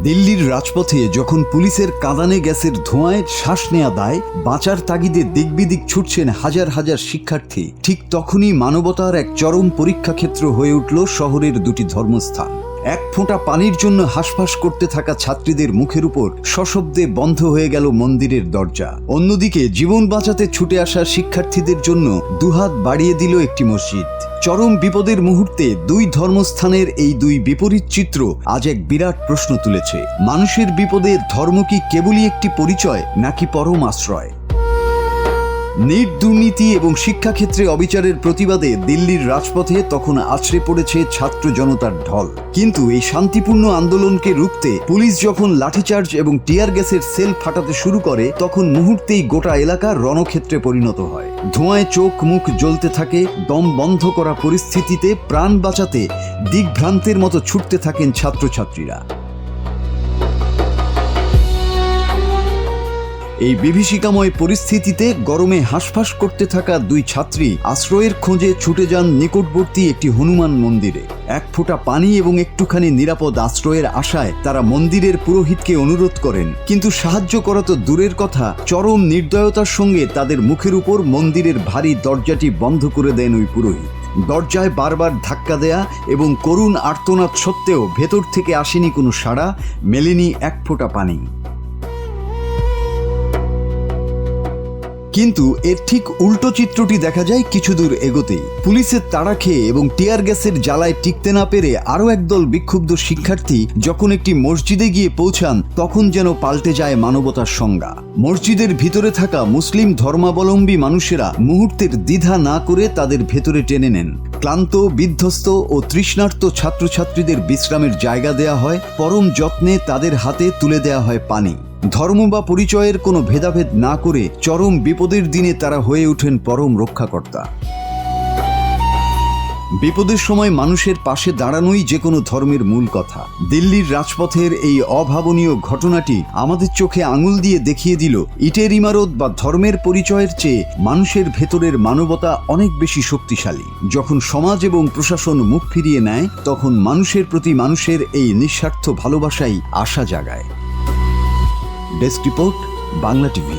দিল্লির রাজপথে যখন পুলিশের কাঁদানে গ্যাসের ধোঁয়ায় শ্বাস নেয়া দায়, বাঁচার তাগিদে দিকবিদিক ছুটছেন হাজার হাজার শিক্ষার্থী, ঠিক তখনই মানবতার এক চরম পরীক্ষা ক্ষেত্র হয়ে উঠল শহরের দুটি ধর্মস্থান। এক ফোঁটা পানির জন্য হাঁসফাঁস করতে থাকা ছাত্রীদের মুখের উপর সশব্দে বন্ধ হয়ে গেল মন্দিরের দরজা। অন্যদিকে জীবন বাঁচাতে ছুটে আসা শিক্ষার্থীদের জন্য দুহাত বাড়িয়ে দিল একটি মসজিদ। চরম বিপদের মুহূর্তে দুই ধর্মস্থানের এই দুই বিপরীত চিত্র আজ এক বিরাট প্রশ্ন তুলেছে। মানুষের বিপদে ধর্ম কি কেবলই একটি পরিচয়, নাকি পরম আশ্রয়? নিট দুর্নীতি এবং শিক্ষাক্ষেত্রে অবিচারের প্রতিবাদে দিল্লির রাজপথে তখন আছড়ে পড়েছে ছাত্র জনতার ঢল। কিন্তু এই শান্তিপূর্ণ আন্দোলনকে রুখতে পুলিশ যখন লাঠিচার্জ এবং টিয়ার গ্যাসের সেল ফাটাতে শুরু করে, তখন মুহূর্তেই গোটা এলাকা রণক্ষেত্রে পরিণত হয়। ধোঁয়ায় চোখ মুখ জ্বলতে থাকে। দম বন্ধ করা পরিস্থিতিতে প্রাণ বাঁচাতে দিগ্ভ্রান্তের মতো ছুটতে থাকেন ছাত্রছাত্রীরা। এই বিভীষিকাময় পরিস্থিতিতে গরমে হাঁসফাঁস করতে থাকা দুই ছাত্রী আশ্রয়ের খোঁজে ছুটে যান নিকটবর্তী একটি হনুমান মন্দিরে। এক ফোঁটা পানি এবং একটুখানি নিরাপদ আশ্রয়ের আশায় তারা মন্দিরের পুরোহিতকে অনুরোধ করেন, কিন্তু সাহায্য করা তো দূরের কথা, চরম নির্দয়তার সঙ্গে তাদের মুখের উপর মন্দিরের ভারী দরজাটি বন্ধ করে দেন ওই পুরোহিত। দরজায় বারবার ধাক্কা দেয়া এবং করুণ আর্তনাদ সত্ত্বেও ভেতর থেকে আসেনি কোনো সাড়া, মেলেনি এক ফোঁটা পানি। কিন্তু এর ঠিক উল্টো চিত্রটি দেখা যায় কিছু দূর এগোতেই। পুলিশের তাড়া খেয়ে এবং টিয়ার গ্যাসের জ্বালায় টিকতে না পেরে আরও একদল বিক্ষুব্ধ শিক্ষার্থী যখন একটি মসজিদে গিয়ে পৌঁছান, তখন যেন পাল্টে যায় মানবতার সংজ্ঞা। মসজিদের ভিতরে থাকা মুসলিম ধর্মাবলম্বী মানুষেরা মুহূর্তের দ্বিধা না করে তাদের ভেতরে টেনে নেন। ক্লান্ত, বিধ্বস্ত ও তৃষ্ণার্ত ছাত্রছাত্রীদের বিশ্রামের জায়গা দেয়া হয়। পরম যত্নে তাদের হাতে তুলে দেয়া হয় পানি। ধর্ম বা পরিচয়ের কোনো ভেদাভেদ না করে চরম বিপদের দিনে তারা হয়ে ওঠেন পরম রক্ষাকর্তা। বিপদের সময় মানুষের পাশে দাঁড়ানোই যে কোনো ধর্মের মূল কথা। দিল্লির রাজপথের এই অভাবনীয় ঘটনাটি আমাদের চোখে আঙুল দিয়ে দেখিয়ে দিল, ইটের ইমারত বা ধর্মের পরিচয়ের চেয়ে মানুষের ভেতরের মানবতা অনেক বেশি শক্তিশালী। যখন সমাজ এবং প্রশাসন মুখ ফিরিয়ে নেয়, তখন মানুষের প্রতি মানুষের এই নিঃস্বার্থ ভালোবাসাই আশা জাগায়। Desk report, Bangla TV.